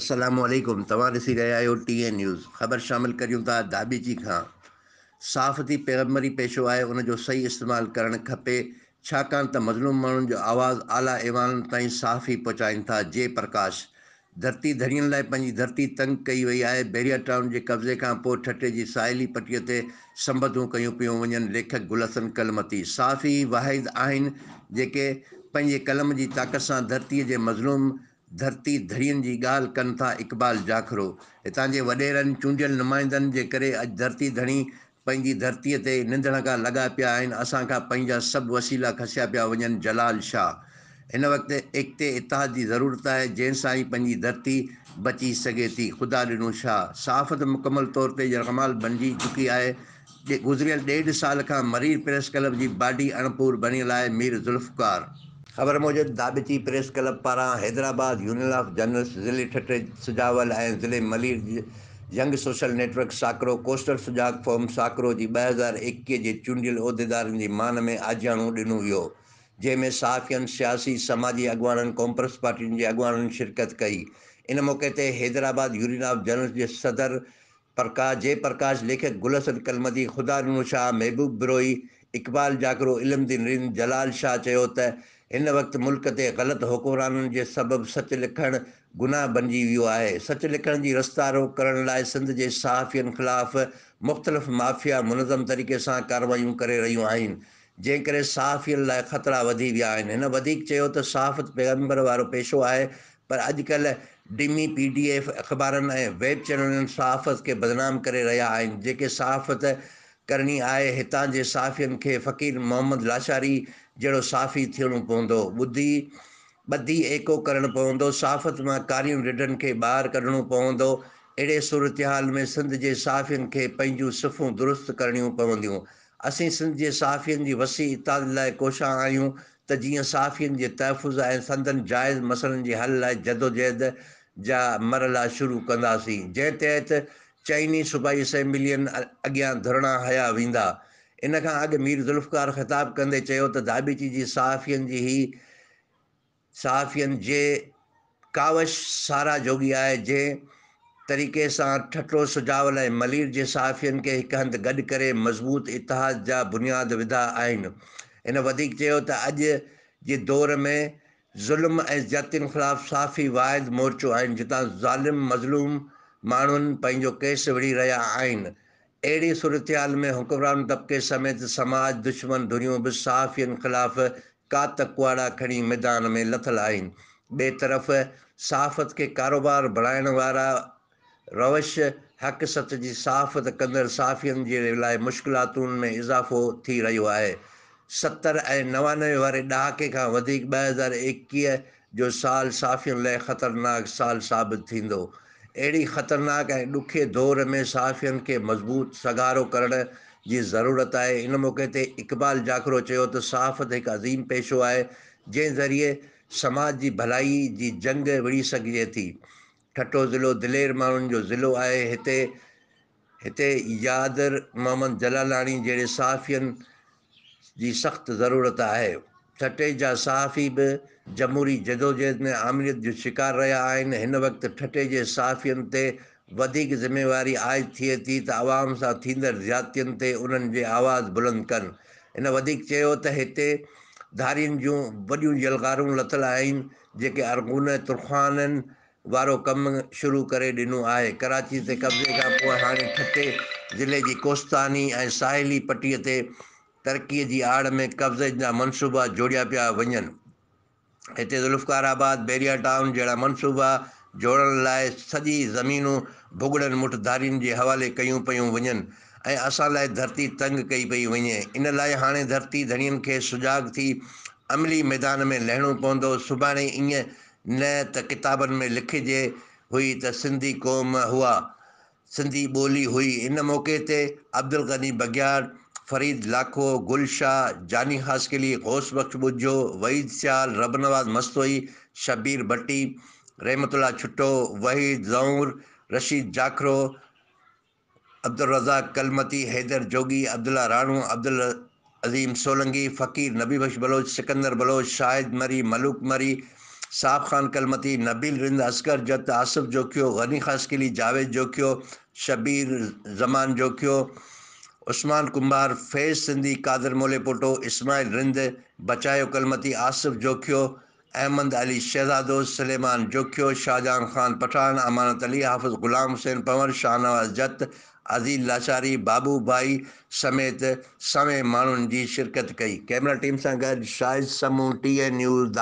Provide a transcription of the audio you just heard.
असलामुअलैकुम। तव्हां ॾिसी रहिया आहियो TN न्यूज़। ख़बर शामिल करियूं था दाबेची खां। साफ़ थी पैगम्बरी पेशो आहे, उन जो सही इस्तेमालु करणु खपे, छाकाणि त मज़लूम माण्हुनि जो आवाज़ु आला ऐवान ताईं साफ़ ई पहुचाइनि था। जयप्रकाश। धरती धड़ियनि लाइ पंहिंजी धरती तंग कई वई आहे। बैरिया टाउन जे कब्ज़े खां पोइ ठटे जी साहिली पटीअ ते संबधूं कयूं पियूं वञनि। लेखक गुलहसन कलमती साफ़ ई वाहिद आहिनि जेके पंहिंजे कलम जी ताक़त सां धरतीअ जे मज़लूम धरती धड़ियनि जी ॻाल्हि कनि था। इक़बाल जाखरो। हितां जे वॾेरनि चूंडियल नुमाइंदनि जे करे अॼु धरती धणी पंहिंजी धरतीअ ते निंदण खां लॻा पिया आहिनि। असांखां पंहिंजा सभु वसीला खसिया पिया वञनि। जलाल शाह। हिन वक़्तु एकिते इतिहाद जी ज़रूरत आहे, जंहिंसां ई पंहिंजी धरती बची सघे थी। ख़ुदा ॾिनो शाह। साफ़त मुकमल तौर ते यरगमाल बणिजी चुकी आहे। गुज़िरियल 1.5 साल खां मरीर प्रेस क्लब जी बाडी अणपूर बणियल आहे। मीर ज़ुल्फ़कार। ख़बर मूजिबि दाबेची प्रेस क्लब पारां हैदराबाद यूनियन ऑफ जर्नलिस्ट ज़िले ठटे सुजावल ऐं ज़िले Malir young social network Sakro coastal Sujag forum Sakro जी 2021 जे चूंडियल उहिदेदारनि जी मान में आजियाणो ॾिनो वियो, जंहिंमें सहाफ़ियनि, सियासी, समाजी अॻुवाननि, कॉन्ग्रेस पार्टियुनि जे अॻुवाननि शिरकत कई। इन मौक़े ते हैदराबाद यूनियन ऑफ जर्नलिस्ट जे सदर जयप्रकाश, लेखक गुलहसन कलमती, ख़ुदा ॾिनो शाह, महबूब बिरोई, इक़बाल जाकरो, इल्मदीन रिंद, जलाल शाह चयो त हिन वक़्तु मुल्क ते ग़लति हुकुमराननि जे सबबि सच लिखणु गुनाह बणिजी वियो आहे। सच लिखण जी रस्ता रोक करण लाइ सिंध जे सहाफ़ियनि ख़िलाफ़ मुख़्तलिफ़ माफ़िया मुनज़म तरीक़े सां कार्रवायूं करे रहियूं आहिनि, जंहिं करे सहाफ़ियनि लाइ ख़तरा वधी विया आहिनि। हिन वधीक चयो त सहाफ़त पैगम्बर वारो पेशो आहे, पर अॼुकल्ह डिमी PDF अख़बारनि ऐं वेब चैनलनि सहाफ़त खे बदनाम करे रहिया आहिनि। जेके सहाफ़त करणी आहे, हितां जे सहाफ़ियनि खे फ़क़ीर मोहम्मद लाशारी जहिड़ो साफ़ी थियणो पवंदो। ॿधी एको करणु पवंदो। सहाफ़त मां कारियूं रिढनि खे ॿाहिरि कढणो पवंदो। अहिड़े सूरतहाल में सिंध जे सहाफ़ियनि खे पंहिंजूं सिफ़ूं दुरुस्त करणियूं पवंदियूं। असीं सिंध जे सहाफ़ियनि जी वसी इताद लाइ कोशां आहियूं त जीअं सहाफ़ियनि जे तहफ़ुज़ ऐं संदनि जाइज़ मसइलनि जे हल लाइ जदोजहद जा मरला शुरू कंदासीं, जंहिं तहत चइनी सूबाई असेंबलियुनि अॻियां धरणा हया वेंदा। इन खां अॻु मीर ज़ुल्फ़कार ख़िताब कंदे चयो त दाबेची जी सहाफ़ियनि जे कावश सारा जोगी आहे, जंहिं तरीक़े सां ठठो सुजावल ऐं मलीर जे सहाफ़ियनि खे हिकु हंधि गॾु करे मज़बूत इतिहाद जा बुनियाद विधा आहिनि। इन वधीक चयो त अॼु जे दौर में ज़ुल्म ऐं ज़्यादतियुनि ख़िलाफ़ु साफ़ी वाहिद मोर्चो आहिनि, जितां ज़ालिम मज़लूम माण्हुनि पंहिंजो केस विढ़ी रहिया आहिनि। अहिड़ी सूरतहाल में हुकुमरान तबिके समेत समाज दुश्मन दुनियूं बि सहाफ़ियनि ख़िलाफ़ कात कुआड़ा खणी मैदान में लथल आहिनि। ॿिए तरफ़ सहाफ़त खे कारोबार बणाइण वारा रवश हक़ सच जी सहाफ़त कंदड़ सहाफ़ियनि जे लाइ मुश्किलातुनि में इज़ाफ़ो थी रहियो आहे। 70 ऐं 99 वारे ॾहाके खां वधीक 2021 जो साल सहाफ़ियनि लाइ ख़तरनाक साल साबित थींदो। अहिड़ी ख़तरनाक ऐं ॾुखे दौर में सहाफ़ियनि खे मज़बूत सगारो करण जी ज़रूरत आहे। इन मौक़े ते इक़बाल जाखरो चयो त सहाफ़त हिकु अज़ीम पेशो आहे, जंहिं ज़रिए समाज जी भलाई जी जंग विड़ी सघिजे थी। ठठो ज़िलो दिलेर माण्हुनि जो ज़िलो आहे। हिते यादर मोहम्मद जलालाणी जहिड़े सहाफ़ियनि जी सख़्तु ज़रूरत आहे। ठटे जा सहाफ़ी बि जमहूरी जदोजहद में आमरीत जो शिकार रहिया आहिनि। हिन वक़्तु ठटे जे सहाफ़ियनि ते वधीक ज़िम्मेवारी आइद थिए थी त आवाम सां थींदड़ ज़्यादतियुनि ते उन्हनि जे आवाज़ बुलंद कनि। हिन वधीक चयो त हिते धारियुनि जूं वॾियूं यलगारूं लथल आहिनि, जेके अरगून तुर्खाननि वारो कमु शुरू करे ॾिनो आहे। कराची ते कब्ज़े खां पोइ हाणे ठटे ज़िले जी कोस्तानी ऐं साहिली पटीअ ते तरक़ीअ जी आड़ में कब्ज़े जा मनसूबा जोड़िया पिया वञनि। हिते ज़ुल्फ़कार आबाद, बैरिया टाउन जहिड़ा मनसूबा जोड़ण लाइ सॼी ज़मीनूं भुॻड़नि मुठधारियुनि जे हवाले कयूं पियूं वञनि ऐं असां लाइ धरती तंग कई पई वञे। इन लाइ हाणे धरती धणियुनि खे सुजाग थी अमली मैदान में लहिणो पवंदो। सुभाणे ईअं न त किताबनि में लिखिजे हुई त सिंधी क़ौम हुआ, सिंधी ॿोली हुई। इन मौक़े ते अब्दुल गनी बगियार, फरीद लाखो, गुलशाह, जानी हास्किली, गौस बख्श बुझो, वहीद सियाल, रबनवाज़ मस्तोई, शबीर भट्टी, रहमतुल्लाह छुट्टो, वहीद ज़ऊर, रशीद जाखरो, अब्दुल रज़ाक कलमती, हैदर जोगी, अब्दुल्ला राणू, अब्दुल अज़ीम सोलंगी, फ़कीर नबी बख्श बलोच, सिकंदर बलोच, शाहिद मरी, मलूक मरी, साफ़ ख़ान कलमती, नबील रिंद, असगर जत, आसिफ जोखियो, गनी खसकिली, जावेद जोखियो, शबीर ज़मान जोखियो, उस्मान कुंभार, फैज़ सिंधी, कादर मोले पोटो, इस्माइल रिंद, बचायो कलमती, आसिफ जोखियो, अहमद अली शहजादो, सलेमान जोखियो, शाहजहां ख़ान पठान, अमानत अली, हाफ़िज़ ग़ुलाम हुसैन पंवर, शाहनवाज़ जत, अज़ीज़ लाचारी, बाबू भाई समेत सवें माण्हुनि जी शिरकत कई। कैमरा टीम सां गॾु शाहिद समूह, TN न्यूज़।